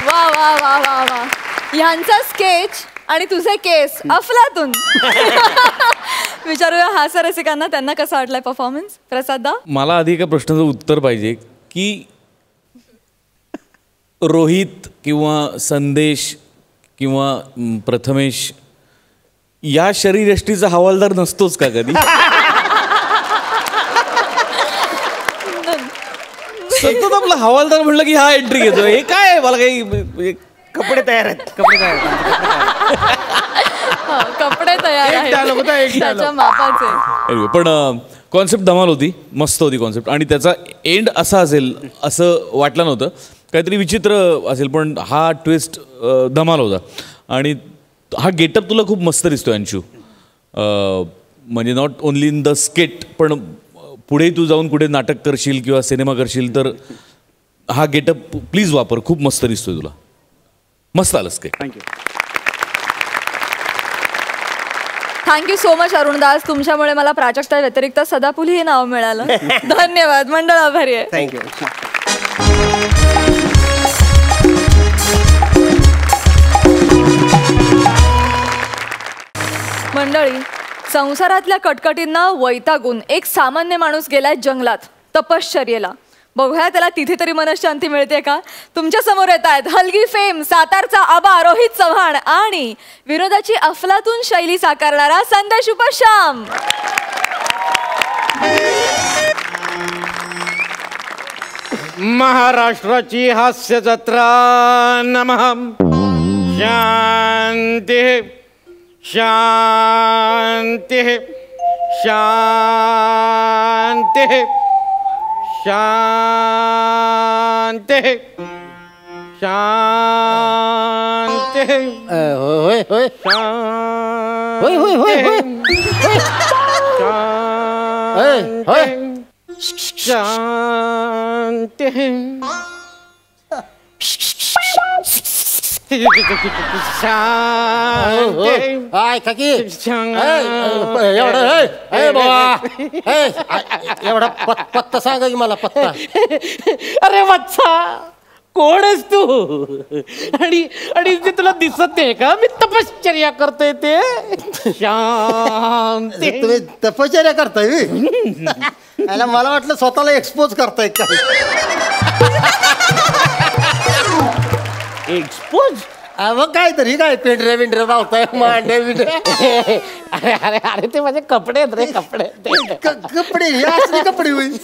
वा वा वा वा वा, ह्यांचा स्केच आणि तुझे केस अफलातून. विचारूया हास्यरसिकांना त्यांना कसा वाटलाय परफॉर्मन्स. प्रसाद दा, मला आधी एका प्रश्नाचं उत्तर पाहिजे की रोहित किंवा संदेश किंवा प्रथमेश या शरीरयष्टीचा हवालदार नसतोच का कधी? सतत आपला हवालदार म्हणलं की हा एंट्री घेतो. हे काय, मला काही कपडे तयार आहेत. कपडे तयार आहेत त्याच्या मापाचे. Anyway, पण कॉन्सेप्ट धमाल होती, मस्त होती कॉन्सेप्ट. आणि त्याचा एंड असा असेल असं वाटलं नव्हतं. काहीतरी विचित्र असेल, पण हा ट्विस्ट धमाल होता. आणि हा गेटअप तुला खूप मस्त दिसतोय अंशू. म्हणजे not only in the skate, पण पुढे तू जाऊन कुठे नाटक करशील किंवा सिनेमा करशील तर हा गेटअप प्लीज वापर. खूप मस्त दिसतोय तुला. मस्त आलंस काय. Thank you. Thank you so much Arundas. तुमच्यामुळे मला प्राजक्ता व्यतिरिक्त सदाफुली हे नाव मिळालं. धन्यवाद. मंडळ आभारी आहे. थँक्यू. मंडळी, संसारातल्या कटकटींना वैतागून एक सामान्य माणूस गेलाय जंगलात तपश्चर्येला. बघूया त्याला तिथे तरी मनशांती मिळते का. तुमच्या समोर येत आहेत हलगी फेम सातारचा आबा रोहित चव्हाण आणि विनोदाची अफलातून शैली साकारणारा संदेश उपश्याम. महाराष्ट्राची हास्य जत्रा. नमः. शांती शांती शांती शांती शांती. होय होय होय होय होय होय शांती. एवढा पत्ता सांगा की मला पत्ता. अरे वत्सा कोण आहेस तू आणि आणि ते तुला दिसत नाही का मी तपश्चर्या करतोय ते. शांती. तुम्ही तपश्चर्या करताय याला मला वाटलं स्वतःला एक्सपोज करताय का. एक्सपोज. मग काय तरी काय पेंढरे बिंढरे लावताय मांडे बिंढरे. अरे अरे अरे ते माझे कपडे आहेत रे कपडे. कपडे हे असले कपडे होईल.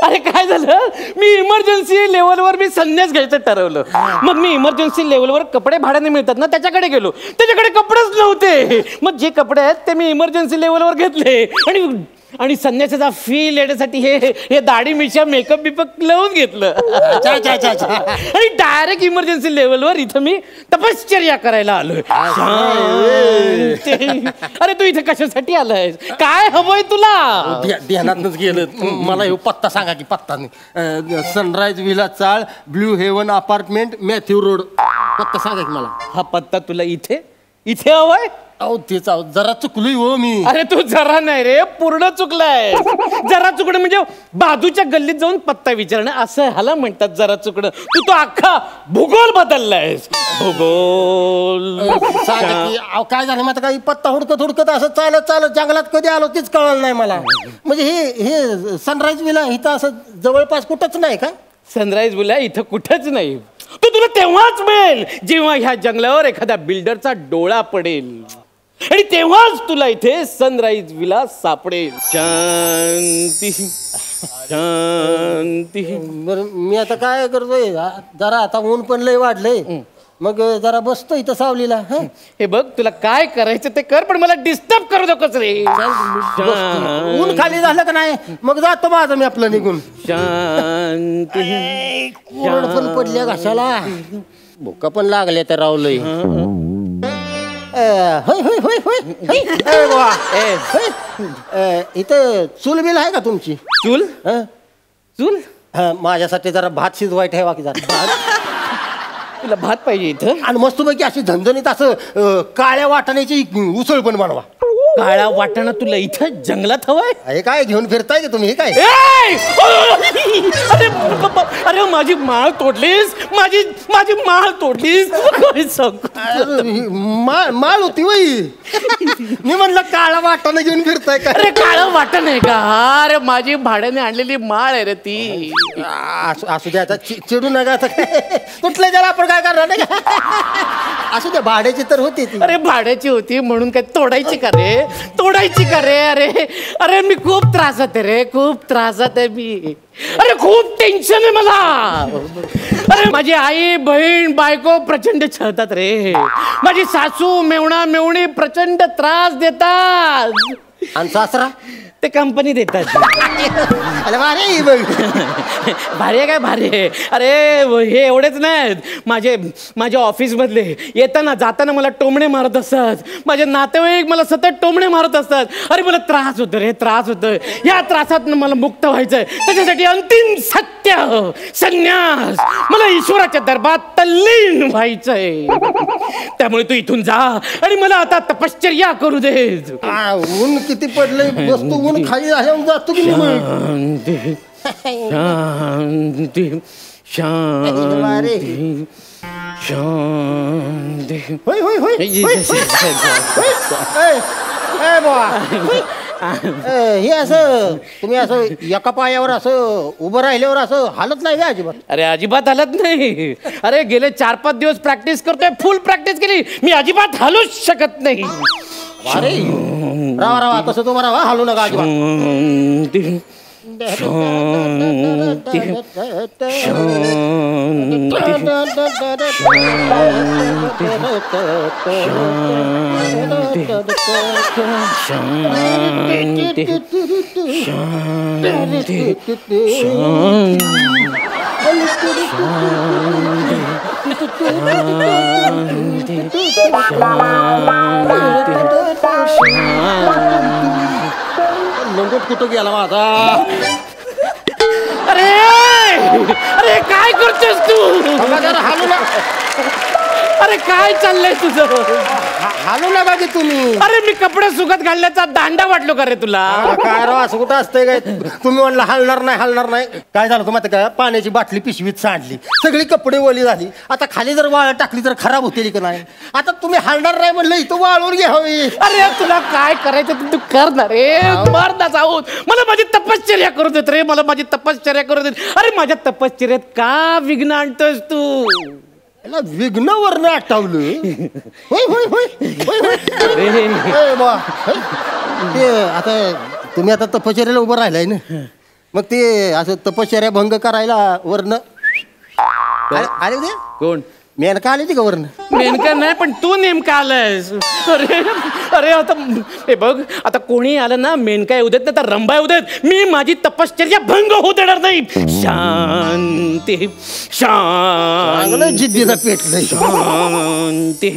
अरे काय झालं मी इमर्जन्सी लेवलवर मी संन्यास घ्यायचं ठरवलं. मग मी इमर्जन्सी लेवलवर कपडे भाड्याने मिळतात ना त्याच्याकडे गेलो. त्याच्याकडे कपडेच नव्हते. मग जे कपडे आहेत ते मी इमर्जन्सी लेवलवर घेतले आणि संन्यासाचा फील येण्यासाठी हे दाढी मिशा मेकअप बिपअप लावून घेतलं. आणि डायरेक्ट इमर्जन्सी लेवलवर इथं मी तपश्चर्या करायला आलोय. अरे तू इथे कशासाठी आलायस काय हवंय तुला. ध्यानातच गेलं. मला हे पत्ता सांगा की पत्ता सनराईज विला चाळ blue haven apartment Matthew road. पत्ता सांगा की मला. हा पत्ता तुला इथे इथे हवाय. अहो तेच जरा चुकलोय हो मी. अरे तू जरा नाही रे पूर्ण चुकलाय. जरा चुकणं म्हणजे बाजूच्या गल्लीत जाऊन पत्ता विचारणं असं ह्याला म्हणतात जरा चुकणं. तू तो अख्खा भूगोल बदललायस. भूगोल. काय झालं माहिती काही पत्ता हुडकत असं चालत चालत जंगलात कधी आलो तेच कळलं नाही मला. म्हणजे हे सनराईज विला इथं असं जवळपास कुठंच नाही का. सनराईज विला इथं कुठंच नाही. तो तुला तेव्हाच मिळेल जेव्हा ह्या जंगलावर एखाद्या बिल्डरचा डोळा पडेल आणि तेव्हाच तुला इथे सनराईज विला सापडेल. शांती शांती. बरं मी आता काय करतोय जरा आता ऊन पण लय वाढलंय मग जरा बसतो इथं सावलीला. हे बघ तुला काय करायचं ते कर पण मला डिस्टर्ब करू नकोस रे. ऊन खाली झालं का नाही मग जातो माझं मी आपलं निघून. शांती. कोरड पण पडल्या घशाला भुका पण लागल्या तर रावलंय. होय होय होय होय इथं चूल बिल आहे का तुमची. चूल. चूल. माझ्यासाठी जरा भात शिजवाय ठेवा की जरा. तुला भात पाहिजे इथं आणि मस्तपैकी अशी झणझणीत असं काळ्या वाटाण्याची उसळ पण बनवा. काळा वाटाणा तुला इथं जंगलात हवाय. हे काय घेऊन फिरताय का तुम्ही. हे काय अरे माझी माळ तोडलीस. माझी माळ तोडलीस. माळ होती वही. मी म्हणलं काळा वाटाणा घेऊन फिरताय का. अरे काळं वाटण आहे का. अरे माझी भाड्याने आणलेली माळ आहे रे ती. असू द्या आता चिडू नका आता. कुठल्या ज्याला आपण काय करणार नाही का. असू द्या भाड्याची तर होती ती. अरे भाड्याची होती म्हणून काय तोडायची का रे. तोडायची का रे. अरे अरे मी खूप त्रासात आहे रे. खूप त्रासात आहे मी. अरे खूप टेन्शन आहे मला. अरे माझी आई बहीण बायको प्रचंड छळतात रे. माझी सासू मेवणा मेवणी प्रचंड त्रास देतात. आणि सासरा ते कंपनी देतात. अरे भारी भारी आहे काय भारी आहे. अरे हे एवढेच नाहीत. माझ्या ऑफिसमधले येताना जाताना मला टोमणे मारत असतात. माझे नातेवाईक मला सतत टोमणे मारत असतात. अरे मला त्रास होतो रे त्रास होतोय. या त्रासात मला मुक्त व्हायचंय. त्याच्यासाठी अंतिम सत्य संन्यास. मला ईश्वराच्या दरबारात तल्लीन व्हायचंय. त्यामुळे तू इथून जा आणि मला आता तपश्चर्या करू दे. ऊन किती पडलंय वस्तू ऊन खाली झाल्यावर जातो की शांती शांती शांती शांती. होय होय होय हे असं तुम्ही असं एका पायावर असं उभं राहिल्यावर असं हालत नाही का अजिबात? अरे अजिबात हालत नाही. अरे गेले 4-5 दिवस प्रॅक्टिस करतोय, फुल प्रॅक्टिस केली, मी अजिबात हालूच शकत नाही. अरे रावा रावा तसं तुम्हाला राहा, हालू नका अजिबात. लंगोट कुठं गेला माझा? अरे अरे काय करतोस तू? हालू ना. अरे काय चाललंय तुझं? हालू नका की तुम्ही. अरे मी कपडे सुकत घालण्याचा दांडा वाटलो का रे तुला? काय राव असं कुठं असतंय काय? तुम्ही म्हणलं हालणार नाही हालणार नाही. काय झालं तुम्हाला काय? पाण्याची बाटली पिशवीत सांडली, सगळी कपडे ओली झाली. आता खाली जर वाळ टाकली तर खराब होतील की नाही? आता तुम्ही हालणार नाही म्हणलं इथं वाळून घ्यावी. अरे तुला काय करायचं तू करणार रे, मरदा जाऊन. मला माझी तपश्चर्या करू देत रे, मला माझी तपश्चर्या करू देत. अरे माझ्या तपश्चर्यात का विघ्न आणतोस तू? याला विघ्न वर्ण आठवलं. होय होय होय होय होय. ए बा, होय. ते आता तुम्ही आता तपश्चर्याला उभं राहिलाय ना, मग ते असं तपश्चर्या भंग करायला वर्ण आले ते कोण? मेनका आली ती का वर्ण? नेमका नाही, पण तू नेमका आलायस. अरे अरे आता हे बघ, आता कोणी आलं ना, मेनका येऊ देत ना तर रंबा येऊ देत, मी माझी तपश्चर्या भंग होऊ देणार नाही. शांती शांती जिद्दीला पेटलंय. शांती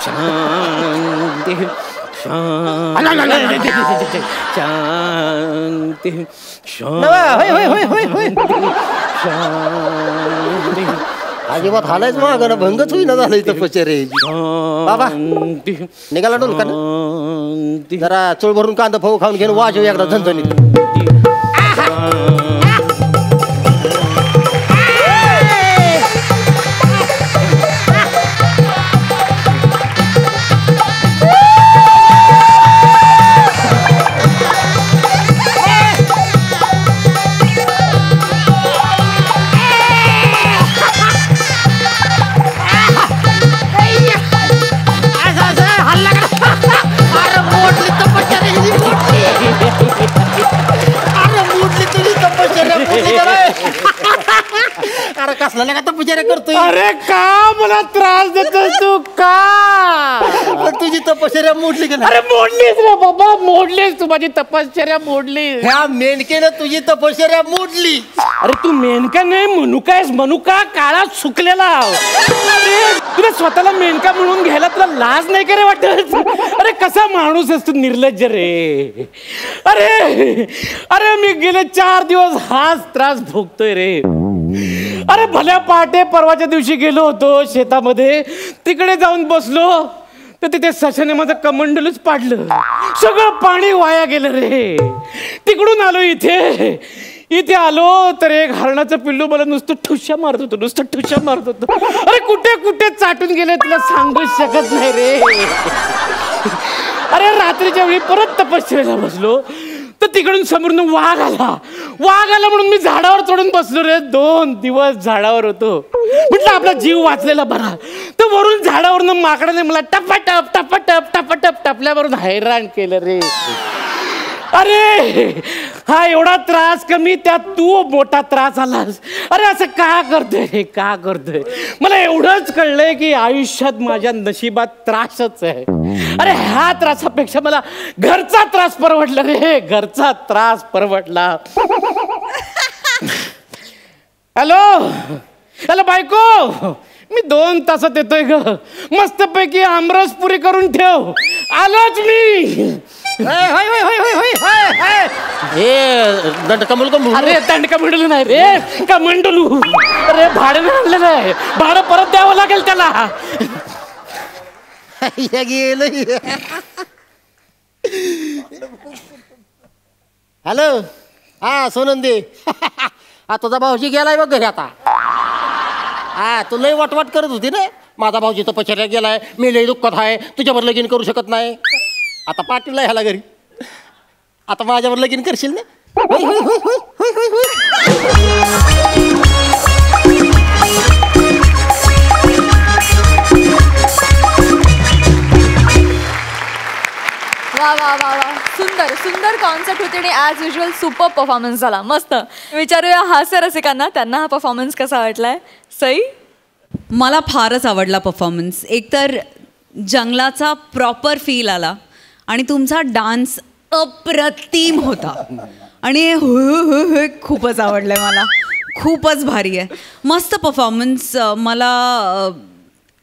शांती शांती. अजिबात हालायच माग ना, भंगच होईना झालं तपश्चर्याची. बाबा निघाला डोलका ना, जरा चोळ भरून कांदा फऊ खाऊन घेऊन वाजव एकदा झणझणीत. अरे कसला का तपश्चर्या करतोय? अरे का मला त्रास देतोस तू का? तुझी तपश्चर्या मोडली का नाही? अरे मोडलीस रे बाबा, मोडलीस तू माझी तपश्चर्या मोडलीस. ह्या मेनकेनं तुझी तपश्चर्या मोडली. अरे तू मेनका नाही, मनुकायस. मनुका काळात सुकलेला. अरे तुला स्वतःला मेनका म्हणून घ्यायला तुला लाज नाही का रे वाटत? अरे कसा माणूस आहेस तू, निर्लज्ज रे. अरे अरे मी गेले 4 दिवस हाच त्रास भोगतोय रे. अरे भल्या पहाटे परवाच्या दिवशी गेलो होतो शेतामध्ये, तिकडे जाऊन बसलो तर तिथे सशाने माझं कमंडलूच पाडलं. सगळं पाणी वाया गेलं रे. तिकडून आलो इथे आलो तर एक हरणाचं पिल्लू मला नुसतं ठुश्या मारत होतं, नुसतं ठुश्या मारत होतं. अरे कुठे कुठे चाटून गेले तुला सांगू शकत नाही रे. अरे रात्रीच्या वेळी परत तपश्चर्याला बसलो तर तिकडून समोरून वाघ आला म्हणून मी झाडावर चढून बसलो रे. 2 दिवस झाडावर होतो, म्हटलं आपला जीव वाचलेला बरा. तर वरून झाडावरून माकडाने मला टपाटप टपाटप टपाटप टपल्यावरून हैराण केलं रे. अरे हा एवढा त्रास कमी, त्यात तू मोठा त्रास आलास. अरे असं का करतोय? मला एवढंच कळलंय की आयुष्यात माझ्या नशिबात त्रासच आहे. अरे ह्या त्रासापेक्षा मला घरचा त्रास परवडला रे, घरचा त्रास परवडला. हॅलो बायको, मी 2 तासात येतोय ग, मस्तपैकी आमरस पुरी करून ठेव, आलोच मी. दंडकमंडलू. अरे दंडकमंडलू नाही रे, कमंडलू. अरे भाडं आणलेलं आहे, भाडं परत द्यावं लागेल त्याला. हॅलो, हा सोनंदी. हा तुझा भाऊजी गेलाय बघ घरी आता. हा तू लय वाटवाट करत होती ना, माझा भाऊजी तपश्चर्या गेलाय, मी लय दुःखात आहे, तुझ्यावर लगीन करू शकत नाही. आता पाठवला ह्याला घरी. आता माझ्यावर लगीन करशील ना? होय, होय, होय, होय, होय, होय, होय. वा वा वा वा, सुंदर सुंदर कॉन्सेप्ट होती आणि ॲज युजल सुपर परफॉर्मन्स झाला. मस्त. विचारूया हास्य रसिकांना, त्यांना हा परफॉर्मन्स कसा वाटलाय. सई? मला फारच आवडला परफॉर्मन्स. एकतर जंगलाचा प्रॉपर फील आला आणि तुमचा डान्स अप्रतिम होता आणि खूपच आवडलंय मला. खूपच भारी आहे. मस्त परफॉर्मन्स. मला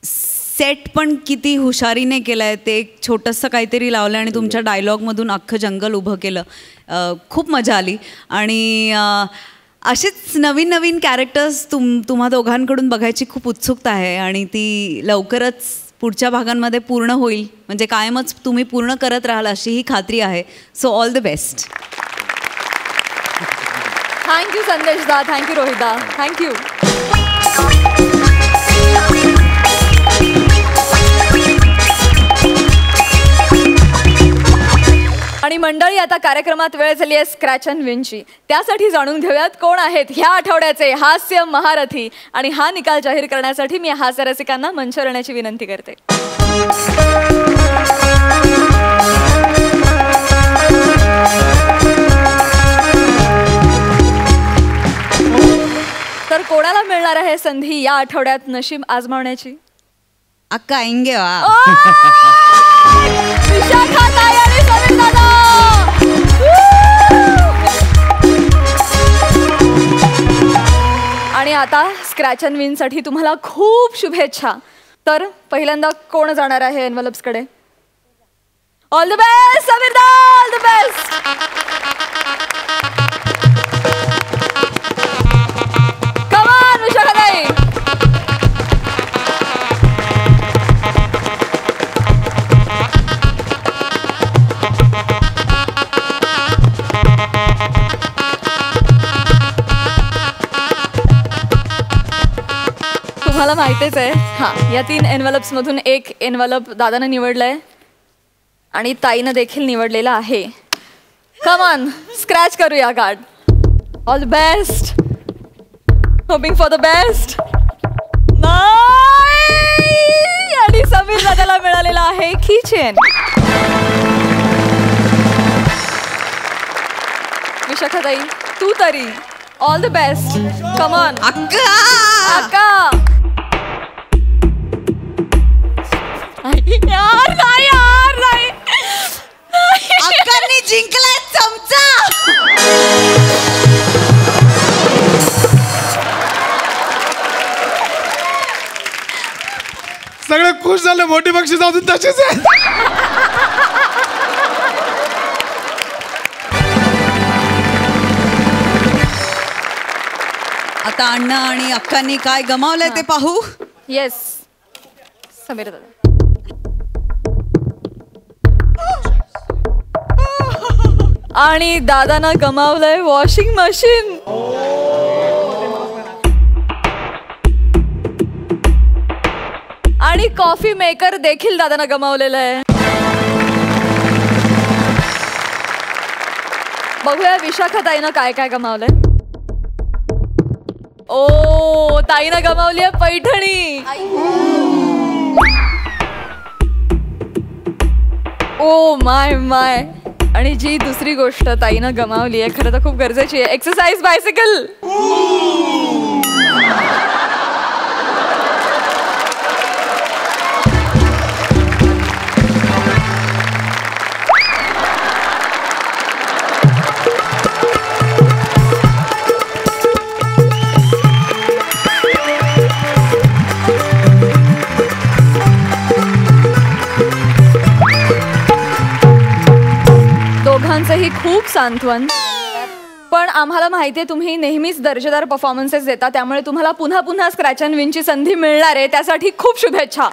सेट पण किती हुशारीने केलं आहे. ते एक छोटंसं काहीतरी लावलं आणि तुमच्या डायलॉगमधून अख्खं जंगल उभं केलं. खूप मजा आली आणि असेच नवीन नवीन कॅरेक्टर्स तुम्हा दोघांकडून बघायची खूप उत्सुकता आहे आणि ती लवकरच पुढच्या भागांमध्ये पूर्ण होईल. म्हणजे कायमच तुम्ही पूर्ण करत राहाल अशी ही खात्री आहे. So all the best. Thank you संदेशदा, थँक्यू रोहितदा, थँक्यू. आणि मंडळी, आता कार्यक्रमात वेळ झाली आहे स्क्रॅच अँड विनची. त्यासाठी जाणून घेऊयात कोण आहेत ह्या आठवड्याचे हास्य महारथी. आणि हा निकाल जाहीर करण्यासाठी मी हास्य रसिकांना मंचावर येण्याची विनंती करते. तर कोणाला मिळणार आहे संधी या आठवड्यात नशीब आजमावण्याची? अक्का आएंगे वा. विशाखाताई आणि समीर दादा. आणि आता स्क्रॅच अँड विन साठी तुम्हाला खूप शुभेच्छा. तर पहिल्यांदा कोण जाणार आहे एनव्हलप्स कडे? ऑल द बेस्ट समीर दा, all the best. Come on विशाखाताई. तुम्हाला माहितीच आहे. हां, या 3 एनव्हलप्स मधून एक एनव्हलप दादानं निवडलंय आणि ताईनं देखील निवडलेला आहे. कम ऑन, स्क्रॅच करूया card. All the best. Hoping for the best. आणि समीर दादाला मिळालेला आहे कीचेन. विशाखाताई तू तरी all the best. Come on अक्का. अक्का. यार नाही, यार नाही. अक्कांनी जिंकलाय चमचा. सगळे खुश झाले. मोठी बक्षीस अजून तशीच आहे. आता अण्णा आणि अक्कांनी काय गमावलंय ते पाहू. येस समीर दादा. आणि दादानं गमावलंय वॉशिंग मशीन. आणि कॉफी मेकर देखील दादानं गमावलेलं आहे. बघूया विशाखाताईनं काय काय गमावलंय. ओ, ताईनं गमावली आहे पैठणी. ओ माय माय. आणि जी दुसरी गोष्ट ताईनं गमावली आहे खरं तर खूप गरजेची आहे, एक्सरसाइज बायसिकल. दोघांचंही खूप सांत्वन. पण आम्हाला माहिती आहे तुम्ही नेहमीच दर्जेदार परफॉर्मन्सेस देता, त्यामुळे तुम्हाला पुन्हा पुन्हा स्क्रॅच अँड विनची संधी मिळणार आहे. त्यासाठी खूप शुभेच्छा.